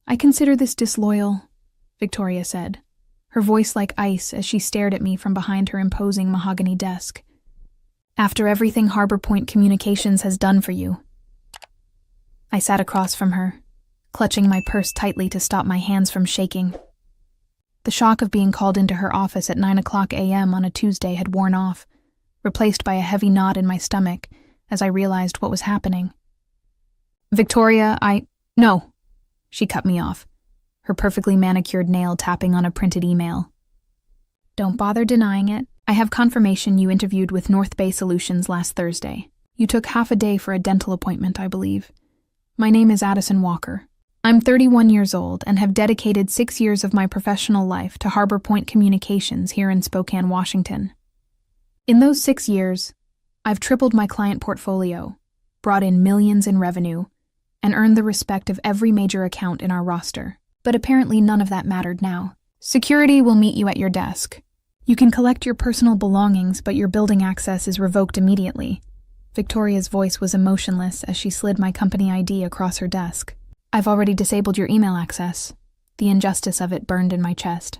"I consider this disloyal," Victoria said, her voice like ice as she stared at me from behind her imposing mahogany desk. "After everything Harbor Point Communications has done for you." I sat across from her, clutching my purse tightly to stop my hands from shaking. The shock of being called into her office at 9 a.m. on a Tuesday had worn off, replaced by a heavy knot in my stomach as I realized what was happening. "Victoria, No," she cut me off, her perfectly manicured nail tapping on a printed email. "Don't bother denying it. I have confirmation you interviewed with North Bay Solutions last Thursday. You took half a day for a dental appointment, I believe. My name is Addison Walker. I'm 31 years old and have dedicated 6 years of my professional life to Harbor Point Communications here in Spokane, Washington. In those 6 years, I've tripled my client portfolio, brought in millions in revenue, and earned the respect of every major account in our roster. But apparently none of that mattered now. Security will meet you at your desk. You can collect your personal belongings, but your building access is revoked immediately." Victoria's voice was emotionless as she slid my company ID across her desk. "I've already disabled your email access." The injustice of it burned in my chest.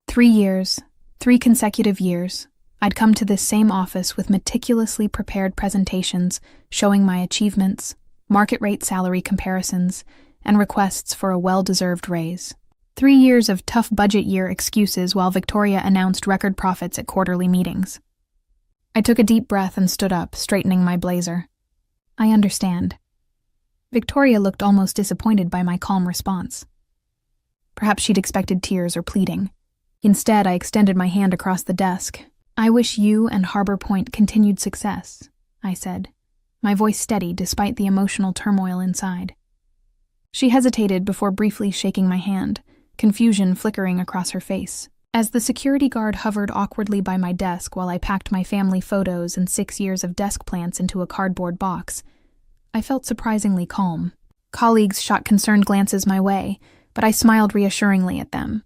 3 years, 3 consecutive years, I'd come to this same office with meticulously prepared presentations showing my achievements, market rate salary comparisons, and requests for a well-deserved raise. 3 years of tough budget year excuses while Victoria announced record profits at quarterly meetings. I took a deep breath and stood up, straightening my blazer. "I understand." Victoria looked almost disappointed by my calm response. Perhaps she'd expected tears or pleading. Instead, I extended my hand across the desk. "I wish you and Harbor Point continued success," I said, my voice steady despite the emotional turmoil inside. She hesitated before briefly shaking my hand, confusion flickering across her face. As the security guard hovered awkwardly by my desk while I packed my family photos and 6 years of desk plants into a cardboard box, I felt surprisingly calm. Colleagues shot concerned glances my way, but I smiled reassuringly at them.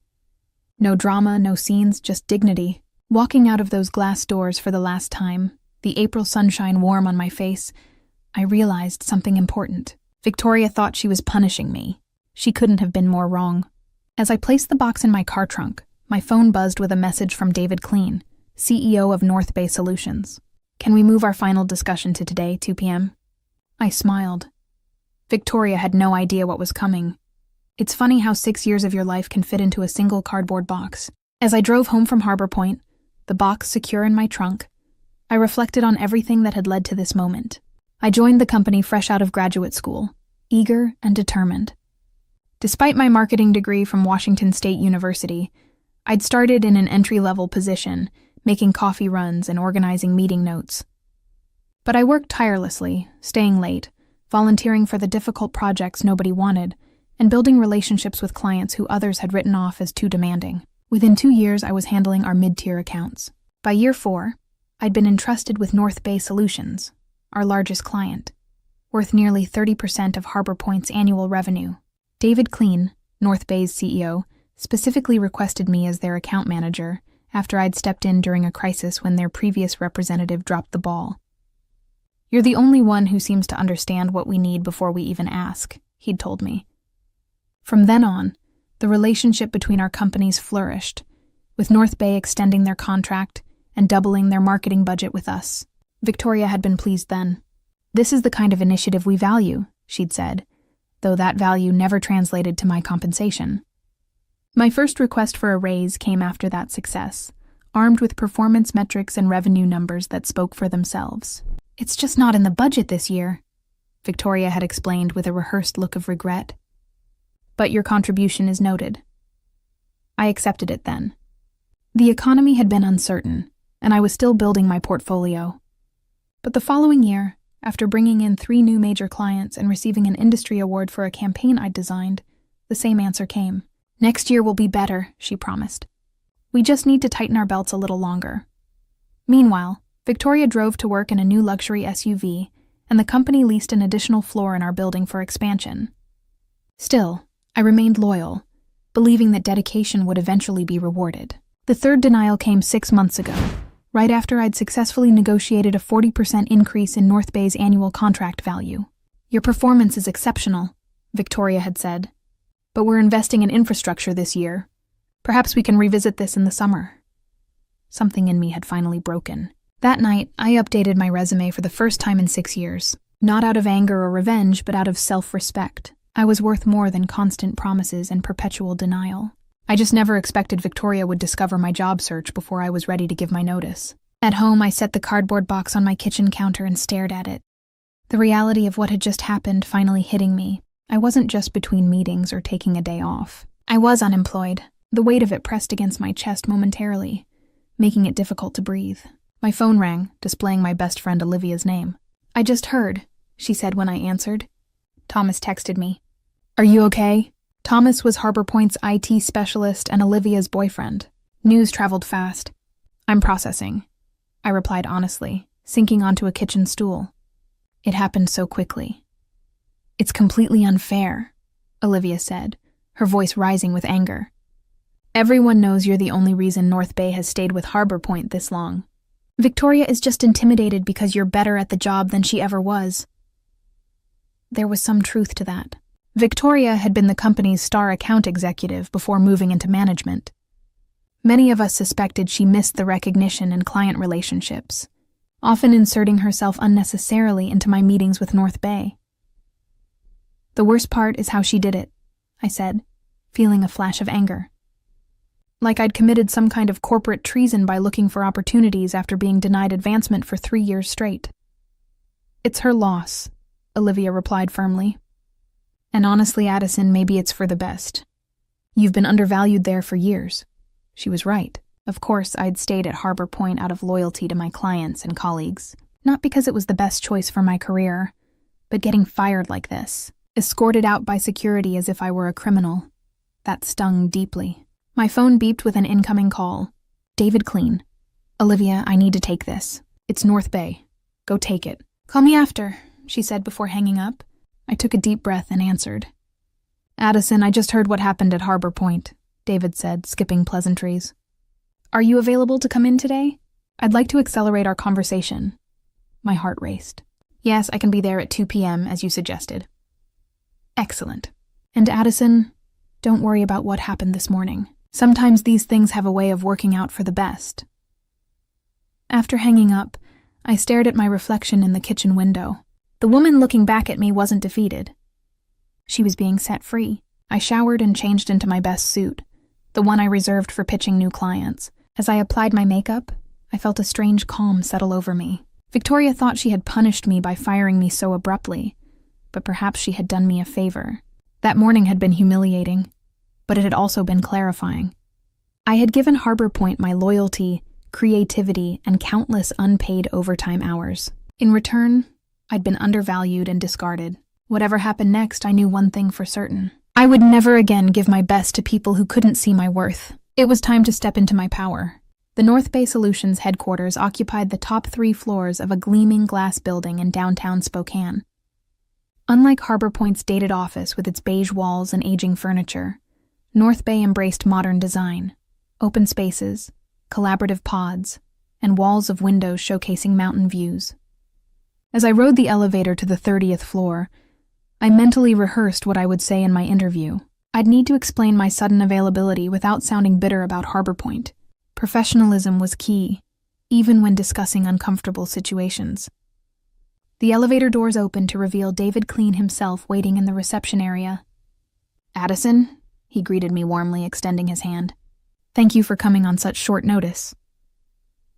No drama, no scenes, just dignity. Walking out of those glass doors for the last time, the April sunshine warm on my face, I realized something important. Victoria thought she was punishing me. She couldn't have been more wrong. As I placed the box in my car trunk, my phone buzzed with a message from David Kleen, CEO of North Bay Solutions. "Can we move our final discussion to today, 2 p.m.? I smiled. Victoria had no idea what was coming. It's funny how 6 years of your life can fit into a single cardboard box. As I drove home from Harbor Point, the box secure in my trunk, I reflected on everything that had led to this moment. I joined the company fresh out of graduate school, eager and determined. Despite my marketing degree from Washington State University, I'd started in an entry-level position, making coffee runs and organizing meeting notes. But I worked tirelessly, staying late, volunteering for the difficult projects nobody wanted, and building relationships with clients who others had written off as too demanding. Within 2 years, I was handling our mid-tier accounts. By year 4, I'd been entrusted with North Bay Solutions, our largest client, worth nearly 30% of Harbor Point's annual revenue. David Kleen, North Bay's CEO, specifically requested me as their account manager after I'd stepped in during a crisis when their previous representative dropped the ball. "You're the only one who seems to understand what we need before we even ask," he'd told me. From then on, the relationship between our companies flourished, with North Bay extending their contract and doubling their marketing budget with us. Victoria had been pleased then. "This is the kind of initiative we value," she'd said, though that value never translated to my compensation. My first request for a raise came after that success, armed with performance metrics and revenue numbers that spoke for themselves. "It's just not in the budget this year," Victoria had explained with a rehearsed look of regret. "But your contribution is noted." I accepted it then. The economy had been uncertain, and I was still building my portfolio. But the following year, after bringing in 3 new major clients and receiving an industry award for a campaign I'd designed, the same answer came. "Next year will be better," she promised. "We just need to tighten our belts a little longer." Meanwhile, Victoria drove to work in a new luxury SUV, and the company leased an additional floor in our building for expansion. Still, I remained loyal, believing that dedication would eventually be rewarded. The third denial came 6 months ago, right after I'd successfully negotiated a 40% increase in North Bay's annual contract value. "Your performance is exceptional," Victoria had said. but we're investing in infrastructure this year. Perhaps we can revisit this in the summer. Something in me had finally broken. That night, I updated my resume for the first time in 6 years. Not out of anger or revenge, but out of self-respect. I was worth more than constant promises and perpetual denial. I just never expected Victoria would discover my job search before I was ready to give my notice. At home, I set the cardboard box on my kitchen counter and stared at it. The reality of what had just happened finally hitting me. I wasn't just between meetings or taking a day off. I was unemployed. The weight of it pressed against my chest momentarily, making it difficult to breathe. My phone rang, displaying my best friend Olivia's name. "I just heard," she said when I answered. "Thomas texted me." "Are you okay?" Thomas was Harbor Point's IT specialist and Olivia's boyfriend. News traveled fast. "I'm processing," I replied honestly, sinking onto a kitchen stool. It happened so quickly. "It's completely unfair," Olivia said, her voice rising with anger. "Everyone knows you're the only reason North Bay has stayed with Harbor Point this long. Victoria is just intimidated because you're better at the job than she ever was." There was some truth to that. Victoria had been the company's star account executive before moving into management. Many of us suspected she missed the recognition in client relationships, often inserting herself unnecessarily into my meetings with North Bay. "The worst part is how she did it," I said, feeling a flash of anger. Like I'd committed some kind of corporate treason by looking for opportunities after being denied advancement for 3 years straight. "It's her loss," Olivia replied firmly. "And honestly, Addison, maybe it's for the best. You've been undervalued there for years." She was right. Of course, I'd stayed at Harbor Point out of loyalty to my clients and colleagues, not because it was the best choice for my career, but getting fired like this, escorted out by security as if I were a criminal, that stung deeply. My phone beeped with an incoming call. "David Clean." "Olivia, I need to take this. It's North Bay. Go take it." "Call me after," she said before hanging up. I took a deep breath and answered. "Addison, I just heard what happened at Harbor Point," David said, skipping pleasantries. "Are you available to come in today? I'd like to accelerate our conversation." My heart raced. "Yes, I can be there at 2 p.m., as you suggested." "Excellent. And Addison, don't worry about what happened this morning. Sometimes these things have a way of working out for the best." After hanging up, I stared at my reflection in the kitchen window. The woman looking back at me wasn't defeated. She was being set free. I showered and changed into my best suit, the one I reserved for pitching new clients. As I applied my makeup, I felt a strange calm settle over me. Victoria thought she had punished me by firing me so abruptly, but perhaps she had done me a favor. That morning had been humiliating, but it had also been clarifying. I had given Harbor Point my loyalty, creativity, and countless unpaid overtime hours. In return, I'd been undervalued and discarded. Whatever happened next, I knew one thing for certain. I would never again give my best to people who couldn't see my worth. It was time to step into my power. The North Bay Solutions headquarters occupied the top 3 floors of a gleaming glass building in downtown Spokane. Unlike Harbor Point's dated office with its beige walls and aging furniture, North Bay embraced modern design, open spaces, collaborative pods, and walls of windows showcasing mountain views. As I rode the elevator to the 30th floor, I mentally rehearsed what I would say in my interview. I'd need to explain my sudden availability without sounding bitter about Harbor Point. Professionalism was key, even when discussing uncomfortable situations. The elevator doors opened to reveal David Clean himself waiting in the reception area. "Addison," he greeted me warmly, extending his hand. "Thank you for coming on such short notice."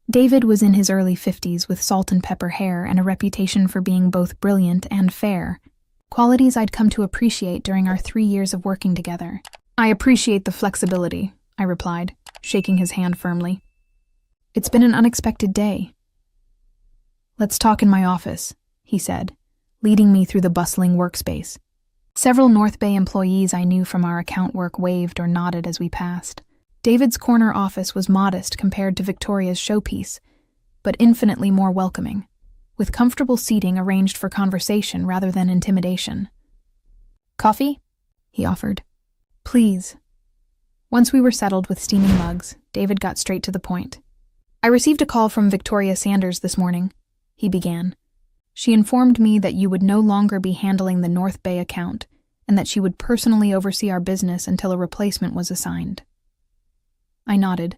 David was in his early 50s with salt and pepper hair and a reputation for being both brilliant and fair, qualities I'd come to appreciate during our 3 years of working together. "I appreciate the flexibility," I replied, shaking his hand firmly. "It's been an unexpected day." "Let's talk in my office," he said, leading me through the bustling workspace. Several North Bay employees I knew from our account work waved or nodded as we passed. David's corner office was modest compared to Victoria's showpiece, but infinitely more welcoming, with comfortable seating arranged for conversation rather than intimidation. "Coffee?" he offered. "Please." Once we were settled with steaming mugs, David got straight to the point. "I received a call from Victoria Sanders this morning," he began. "She informed me that you would no longer be handling the North Bay account, and that she would personally oversee our business until a replacement was assigned. I nodded,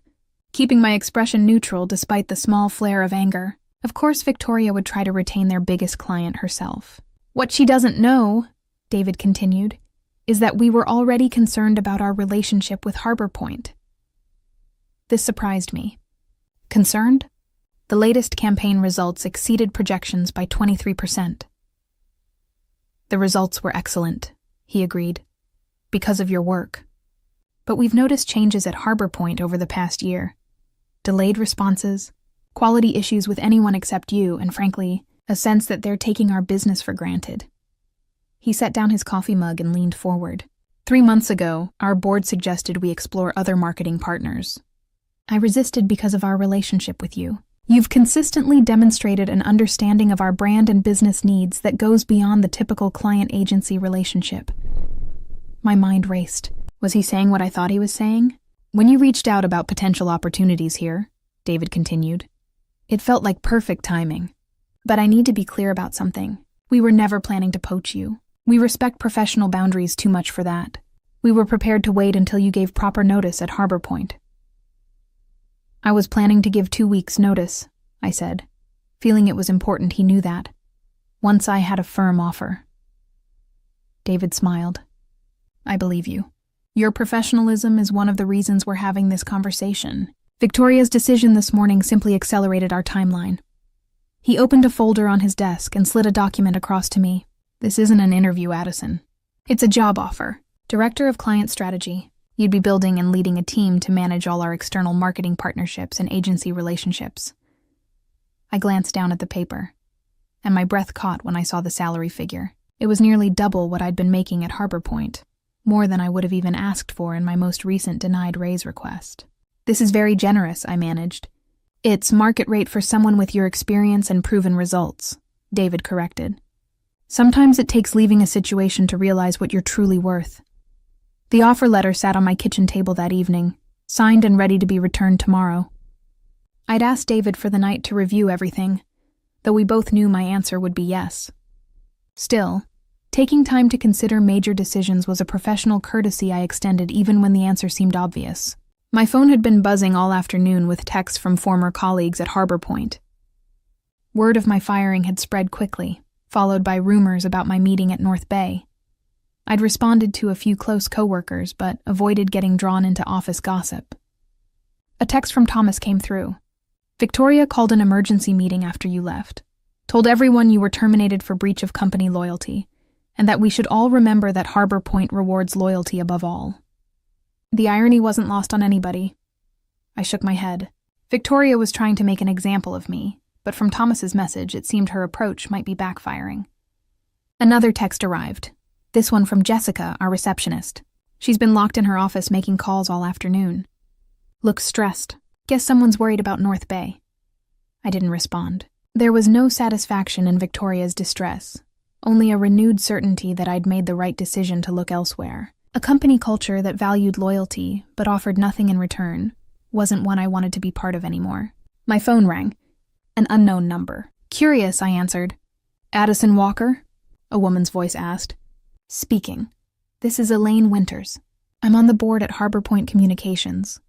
keeping my expression neutral despite the small flare of anger. Of course, Victoria would try to retain their biggest client herself. What she doesn't know, David continued, is that we were already concerned about our relationship with Harbor Point. This surprised me. Concerned? The latest campaign results exceeded projections by 23%. The results were excellent, he agreed, because of your work. But we've noticed changes at Harbor Point over the past year. Delayed responses, quality issues with anyone except you, and frankly, a sense that they're taking our business for granted. He set down his coffee mug and leaned forward. 3 months ago, our board suggested we explore other marketing partners. I resisted because of our relationship with you. You've consistently demonstrated an understanding of our brand and business needs that goes beyond the typical client-agency relationship. My mind raced. Was he saying what I thought he was saying? When you reached out about potential opportunities here, David continued, it felt like perfect timing. But I need to be clear about something. We were never planning to poach you. We respect professional boundaries too much for that. We were prepared to wait until you gave proper notice at Harbor Point. I was planning to give 2 weeks' notice, I said, feeling it was important he knew that. Once I had a firm offer. David smiled. I believe you. Your professionalism is one of the reasons we're having this conversation. Victoria's decision this morning simply accelerated our timeline. He opened a folder on his desk and slid a document across to me. This isn't an interview, Addison. It's a job offer. Director of Client Strategy. You'd be building and leading a team to manage all our external marketing partnerships and agency relationships. I glanced down at the paper, and my breath caught when I saw the salary figure. It was nearly double what I'd been making at Harbor Point, more than I would have even asked for in my most recent denied raise request. This is very generous, I managed. It's market rate for someone with your experience and proven results, David corrected. Sometimes it takes leaving a situation to realize what you're truly worth. The offer letter sat on my kitchen table that evening, signed and ready to be returned tomorrow. I'd asked David for the night to review everything, though we both knew my answer would be yes. Still, taking time to consider major decisions was a professional courtesy I extended even when the answer seemed obvious. My phone had been buzzing all afternoon with texts from former colleagues at Harbor Point. Word of my firing had spread quickly, followed by rumors about my meeting at North Bay. I'd responded to a few close coworkers, but avoided getting drawn into office gossip. A text from Thomas came through. Victoria called an emergency meeting after you left, told everyone you were terminated for breach of company loyalty, and that we should all remember that Harbor Point rewards loyalty above all. The irony wasn't lost on anybody. I shook my head. Victoria was trying to make an example of me, but from Thomas's message, it seemed her approach might be backfiring. Another text arrived. This one from Jessica, our receptionist. She's been locked in her office making calls all afternoon. Looks stressed. Guess someone's worried about North Bay. I didn't respond. There was no satisfaction in Victoria's distress, only a renewed certainty that I'd made the right decision to look elsewhere. A company culture that valued loyalty but offered nothing in return wasn't one I wanted to be part of anymore. My phone rang. An unknown number. Curious, I answered. Addison Walker? A woman's voice asked. Speaking. This is Elaine Winters. I'm on the board at Harbor Point Communications.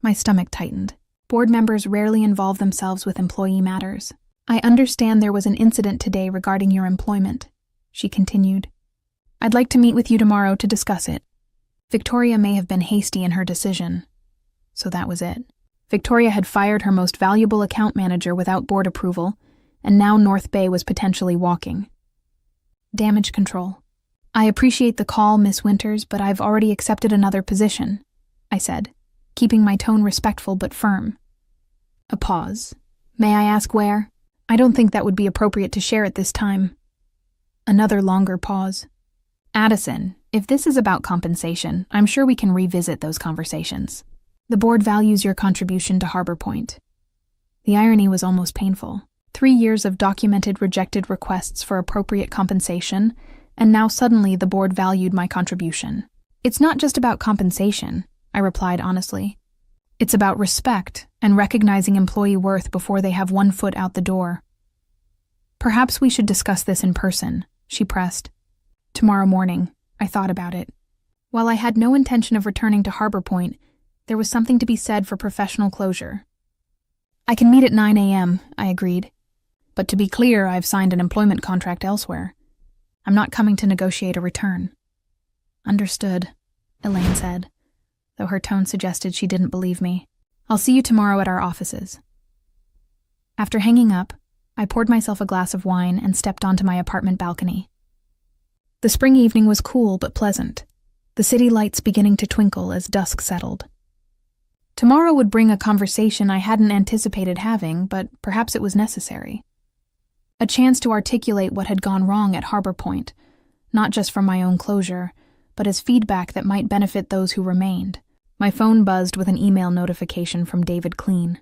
My stomach tightened. Board members rarely involve themselves with employee matters. I understand there was an incident today regarding your employment, she continued. I'd like to meet with you tomorrow to discuss it. Victoria may have been hasty in her decision. So that was it. Victoria had fired her most valuable account manager without board approval, and now North Bay was potentially walking. Damage control. I appreciate the call, Miss Winters, but I've already accepted another position, I said, keeping my tone respectful but firm. A pause. May I ask where? I don't think that would be appropriate to share at this time. Another longer pause. Addison, if this is about compensation, I'm sure we can revisit those conversations. The board values your contribution to Harbor Point. The irony was almost painful. 3 years of documented rejected requests for appropriate compensation, and now suddenly the board valued my contribution. It's not just about compensation, I replied honestly. It's about respect and recognizing employee worth before they have one foot out the door. Perhaps we should discuss this in person, she pressed. Tomorrow morning, I thought about it. While I had no intention of returning to Harbor Point, there was something to be said for professional closure. I can meet at 9 a.m., I agreed. But to be clear, I've signed an employment contract elsewhere. I'm not coming to negotiate a return. Understood, Elaine said, though her tone suggested she didn't believe me. I'll see you tomorrow at our offices. After hanging up, I poured myself a glass of wine and stepped onto my apartment balcony. The spring evening was cool but pleasant, the city lights beginning to twinkle as dusk settled. Tomorrow would bring a conversation I hadn't anticipated having, but perhaps it was necessary. A chance to articulate what had gone wrong at Harbor Point, not just from my own closure, but as feedback that might benefit those who remained. My phone buzzed with an email notification from David Clean.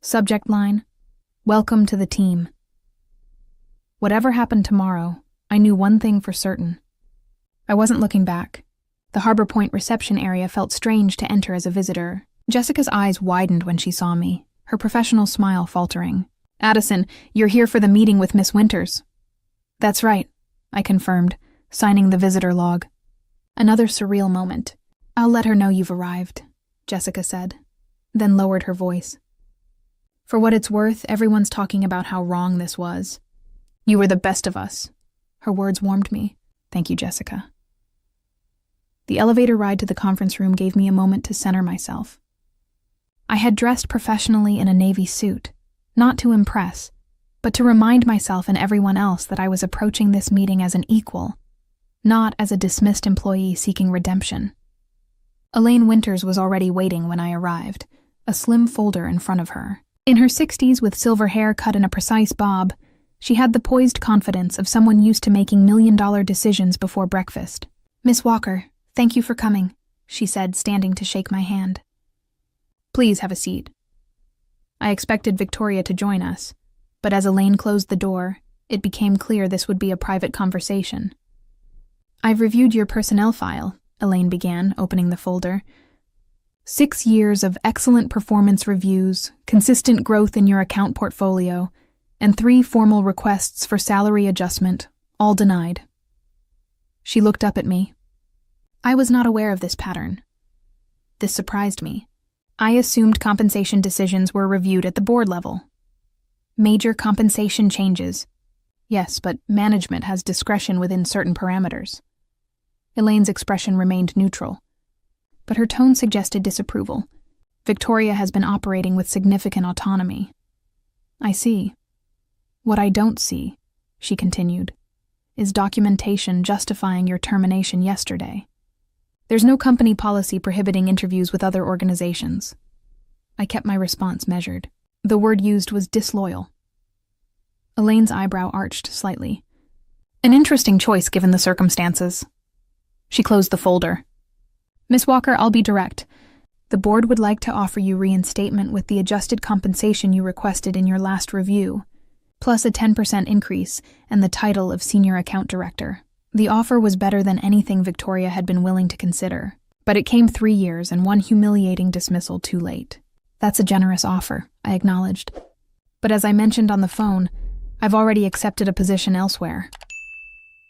Subject line, "Welcome to the team." Whatever happened tomorrow, I knew one thing for certain. I wasn't looking back. The Harbor Point reception area felt strange to enter as a visitor. Jessica's eyes widened when she saw me, her professional smile faltering. "Addison, you're here for the meeting with Miss Winters." "That's right," I confirmed, signing the visitor log. Another surreal moment. "I'll let her know you've arrived," Jessica said, then lowered her voice. "For what it's worth, everyone's talking about how wrong this was. You were the best of us." Her words warmed me. "Thank you, Jessica." The elevator ride to the conference room gave me a moment to center myself. I had dressed professionally in a navy suit, not to impress, but to remind myself and everyone else that I was approaching this meeting as an equal, not as a dismissed employee seeking redemption. Elaine Winters was already waiting when I arrived, a slim folder in front of her. In her 60s with silver hair cut in a precise bob, she had the poised confidence of someone used to making million-dollar decisions before breakfast. "Miss Walker, thank you for coming," she said, standing to shake my hand. "Please have a seat." I expected Victoria to join us, but as Elaine closed the door, it became clear this would be a private conversation. "I've reviewed your personnel file," Elaine began, opening the folder. 6 years of excellent performance reviews, consistent growth in your account portfolio, and 3 formal requests for salary adjustment, all denied. She looked up at me. I was not aware of this pattern. This surprised me. I assumed compensation decisions were reviewed at the board level. Major compensation changes. Yes, but management has discretion within certain parameters. Elaine's expression remained neutral, but her tone suggested disapproval. Victoria has been operating with significant autonomy. "I see. What I don't see," she continued, "is documentation justifying your termination yesterday. There's no company policy prohibiting interviews with other organizations." I kept my response measured. The word used was disloyal. Elaine's eyebrow arched slightly. "An interesting choice given the circumstances." She closed the folder. "Miss Walker, I'll be direct. The board would like to offer you reinstatement with the adjusted compensation you requested in your last review, plus a 10% increase and the title of Senior Account Director. The offer was better than anything Victoria had been willing to consider, but it came 3 years and 1 humiliating dismissal too late. That's a generous offer, I acknowledged. But as I mentioned on the phone, I've already accepted a position elsewhere.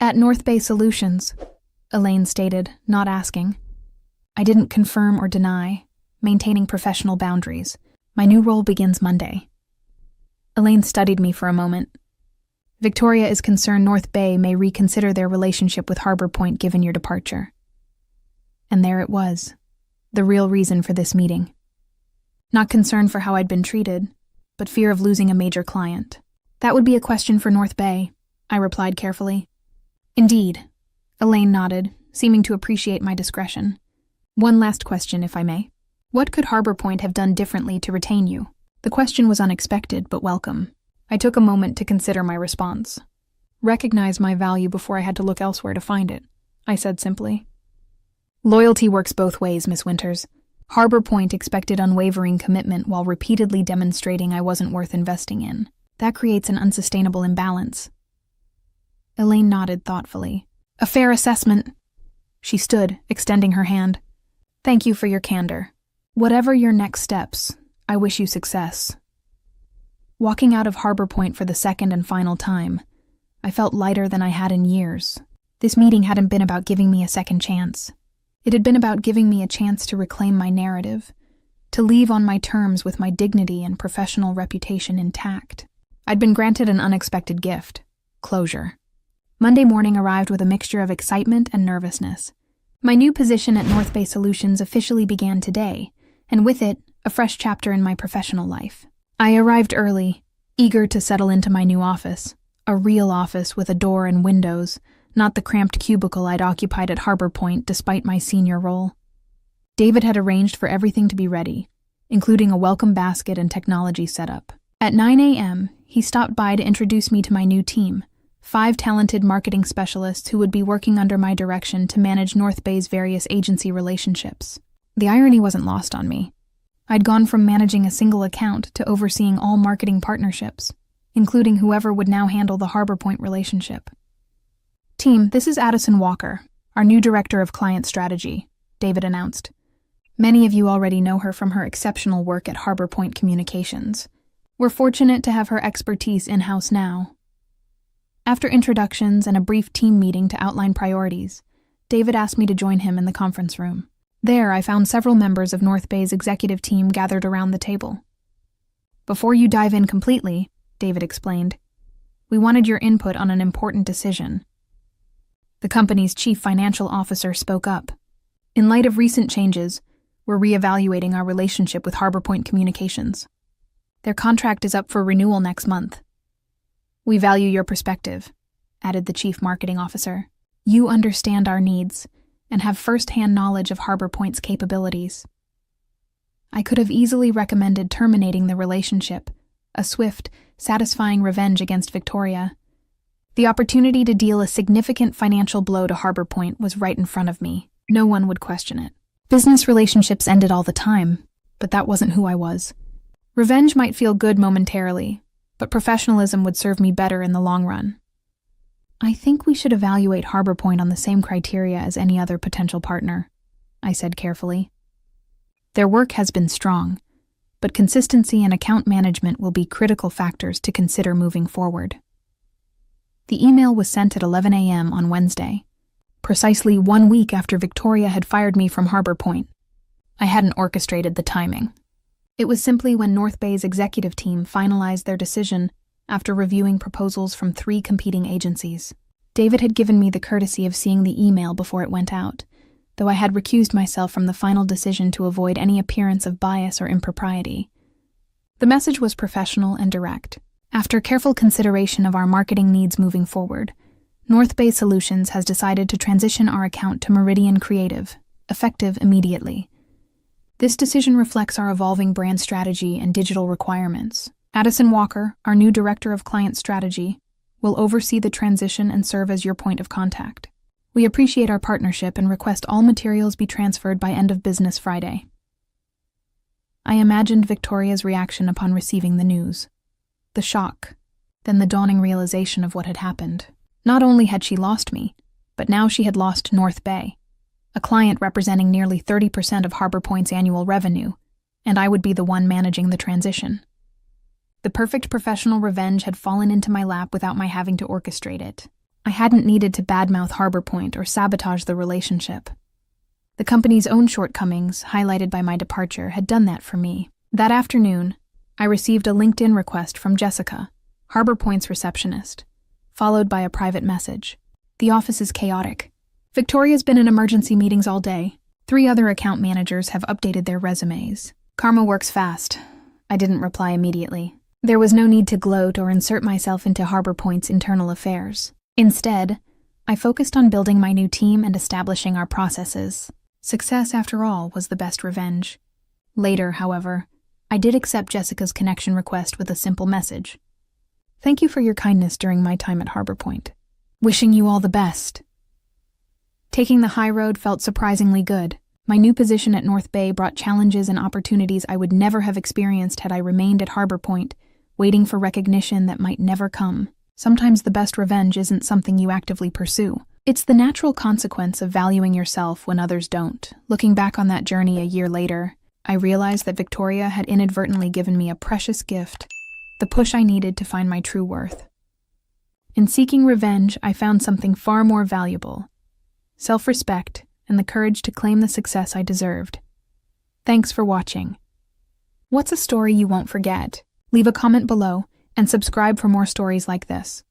At North Bay Solutions, Elaine stated, not asking. I didn't confirm or deny, maintaining professional boundaries. My new role begins Monday. Elaine studied me for a moment. Victoria is concerned North Bay may reconsider their relationship with Harbor Point given your departure. And there it was, the real reason for this meeting. Not concern for how I'd been treated, but fear of losing a major client. That would be a question for North Bay, I replied carefully. Indeed, Elaine nodded, seeming to appreciate my discretion. One last question, if I may. What could Harbor Point have done differently to retain you? The question was unexpected, but welcome. I took a moment to consider my response. Recognize my value before I had to look elsewhere to find it, I said simply. Loyalty works both ways, Miss Winters. Harbor Point expected unwavering commitment while repeatedly demonstrating I wasn't worth investing in. That creates an unsustainable imbalance. Elaine nodded thoughtfully. A fair assessment. She stood, extending her hand. Thank you for your candor. Whatever your next steps, I wish you success. Walking out of Harbor Point for the second and final time, I felt lighter than I had in years. This meeting hadn't been about giving me a second chance. It had been about giving me a chance to reclaim my narrative, to leave on my terms with my dignity and professional reputation intact. I'd been granted an unexpected gift: closure. Monday morning arrived with a mixture of excitement and nervousness. My new position at North Bay Solutions officially began today, and with it, a fresh chapter in my professional life. I arrived early, eager to settle into my new office, a real office with a door and windows, not the cramped cubicle I'd occupied at Harbor Point despite my senior role. David had arranged for everything to be ready, including a welcome basket and technology setup. At 9 a.m., he stopped by to introduce me to my new team, 5 talented marketing specialists who would be working under my direction to manage North Bay's various agency relationships. The irony wasn't lost on me. I'd gone from managing a single account to overseeing all marketing partnerships, including whoever would now handle the Harbor Point relationship. Team, this is Addison Walker, our new Director of Client Strategy, David announced. Many of you already know her from her exceptional work at Harbor Point Communications. We're fortunate to have her expertise in-house now. After introductions and a brief team meeting to outline priorities, David asked me to join him in the conference room. There, I found several members of North Bay's executive team gathered around the table. Before you dive in completely, David explained, we wanted your input on an important decision. The company's chief financial officer spoke up. In light of recent changes, we're reevaluating our relationship with Harbor Point Communications. Their contract is up for renewal next month. We value your perspective, added the chief marketing officer. You understand our needs and have first-hand knowledge of Harbor Point's capabilities. I could have easily recommended terminating the relationship, a swift, satisfying revenge against Victoria. The opportunity to deal a significant financial blow to Harbor Point was right in front of me. No one would question it. Business relationships ended all the time, but that wasn't who I was. Revenge might feel good momentarily, but professionalism would serve me better in the long run. I think we should evaluate Harbor Point on the same criteria as any other potential partner, I said carefully. Their work has been strong, but consistency and account management will be critical factors to consider moving forward. The email was sent at 11 a.m. on Wednesday, precisely 1 week after Victoria had fired me from Harbor Point. I hadn't orchestrated the timing. It was simply when North Bay's executive team finalized their decision after reviewing proposals from 3 competing agencies. David had given me the courtesy of seeing the email before it went out, though I had recused myself from the final decision to avoid any appearance of bias or impropriety. The message was professional and direct. After careful consideration of our marketing needs moving forward, North Bay Solutions has decided to transition our account to Meridian Creative, effective immediately. This decision reflects our evolving brand strategy and digital requirements. Addison Walker, our new Director of Client Strategy, will oversee the transition and serve as your point of contact. We appreciate our partnership and request all materials be transferred by end of business Friday. I imagined Victoria's reaction upon receiving the news. The shock, then the dawning realization of what had happened. Not only had she lost me, but now she had lost North Bay, a client representing nearly 30% of Harbor Point's annual revenue, and I would be the one managing the transition. The perfect professional revenge had fallen into my lap without my having to orchestrate it. I hadn't needed to badmouth Harbor Point or sabotage the relationship. The company's own shortcomings, highlighted by my departure, had done that for me. That afternoon, I received a LinkedIn request from Jessica, Harbor Point's receptionist, followed by a private message. The office is chaotic. Victoria's been in emergency meetings all day. 3 other account managers have updated their resumes. Karma works fast. I didn't reply immediately. There was no need to gloat or insert myself into Harbor Point's internal affairs. Instead, I focused on building my new team and establishing our processes. Success, after all, was the best revenge. Later, however, I did accept Jessica's connection request with a simple message. Thank you for your kindness during my time at Harbor Point. Wishing you all the best. Taking the high road felt surprisingly good. My new position at North Bay brought challenges and opportunities I would never have experienced had I remained at Harbor Point, waiting for recognition that might never come. Sometimes the best revenge isn't something you actively pursue. It's the natural consequence of valuing yourself when others don't. Looking back on that journey a year later, I realized that Victoria had inadvertently given me a precious gift, the push I needed to find my true worth. In seeking revenge, I found something far more valuable: self-respect and the courage to claim the success I deserved. Thanks for watching. What's a story you won't forget? Leave a comment below and subscribe for more stories like this.